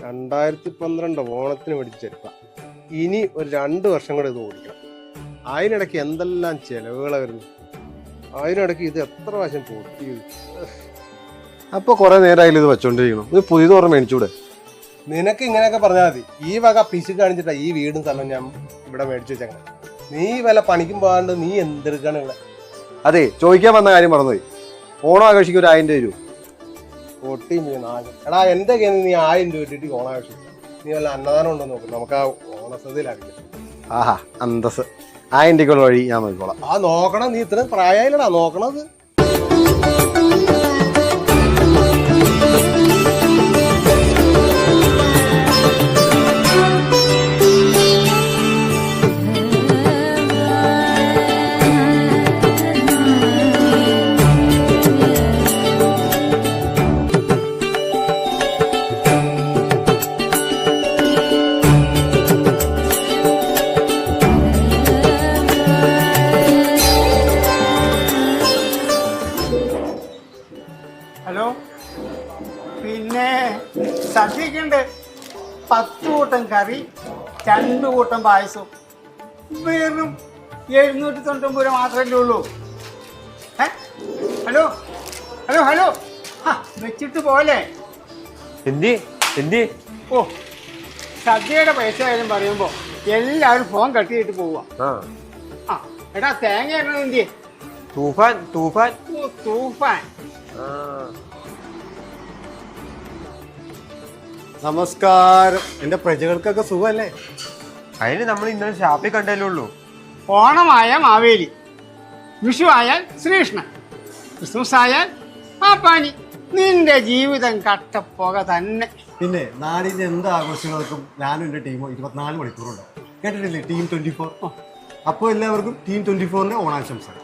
2012 ഓണത്തിന് മേടിച്ച ചെരുപ്പ. ഇനി ഒരു 2 വർഷം കൂടെ ഇത് ഓടിക്കണം. അതിനിടയ്ക്ക് എന്തെല്ലാം ചെലവുകളാണ് വരുന്നത്. അതിനിടയ്ക്ക് ഇത് എത്ര പ്രാവശ്യം പൊട്ടി. അപ്പൊ കുറെ നേരമായാലും ഇത് വെച്ചോണ്ടിരിക്കണം. ഇത് പുതിയത് ഓർമ്മ മേടിച്ചൂടെ? നിനക്ക് ഇങ്ങനെയൊക്കെ പറഞ്ഞാൽ മതി. ഈ വക പിശുക്ക് കാണിച്ചിട്ടാ ഈ വീടും സ്ഥലം ഞാൻ ഇവിടെ മേടിച്ചു വെച്ചങ്ങനെ. നീ വല്ല പണിക്കും പോകാണ്ട് നീ എന്തെടുക്കാണ് ഇവിടെ? അതെ, ചോദിക്കാൻ വന്ന കാര്യം മറന്നുപോയി. ഓണം ആഘോഷിക്കും ഒരു 1000 രൂപ. പൊട്ടി എടാ, എന്റെ കയ്യിൽ നീ 1000 രൂപ ഇട്ടിട്ട് ഓണാഘോഷിക്കും. നീ വല്ല അന്നദാനം ഉണ്ടോ നോക്കും. നമുക്ക് ആ ഓണസദ്യയിലാക്കില്ല. ആഹാ, അന്തസ്. 1000 രൂപയ്ക്കുള്ള വഴി ഞാൻ നോക്കിക്കോളാം. ആ നോക്കണം. നീ ഇത്രയും പ്രായമായില്ലടാ നോക്കണത്. ഹലോ, പിന്നെ സദ്യക്കുണ്ട് 10 കൂട്ടം കറി, 2 കൂട്ടം പായസം. വെറും 799 രൂപ മാത്രമല്ലേ ഉള്ളൂ. ഹലോ ഹലോ ഹലോ, വെച്ചിട്ട് പോലെ. ഓ, സദ്യയുടെ പൈസ കാര്യം പറയുമ്പോ എല്ലാവരും ഫോൺ കട്ട് ചെയ്തിട്ട് പോവുക. എടാ, തേങ്ങ ഇടണത് എന്തിയെ? തൂഫാൻ. നമസ്കാരം. എന്റെ പ്രജകൾക്കൊക്കെ സുഖമല്ലേ? അതിന് നമ്മൾ ഇന്നലെ ഷാപ്പിൽ കണ്ടല്ലേ ഉള്ളൂ. ഓണമായ മാവേലി, വിഷു ആയാൽ ശ്രീകൃഷ്ണൻ, ക്രിസ്മസ് ആയാൽ പാപ്പാനി. നിന്റെ ജീവിതം കട്ടപ്പോക തന്നെ. പിന്നെ നാടിന്റെ എന്ത് ആഘോഷങ്ങൾക്കും ഞാനും എന്റെ ടീമോ 24 മണിക്കൂറുണ്ടാവും. കേട്ടിട്ടില്ലേ ടീം 24? അപ്പോൾ എല്ലാവർക്കും ടീം 24ന്റെ ഓണാശംസകൾ.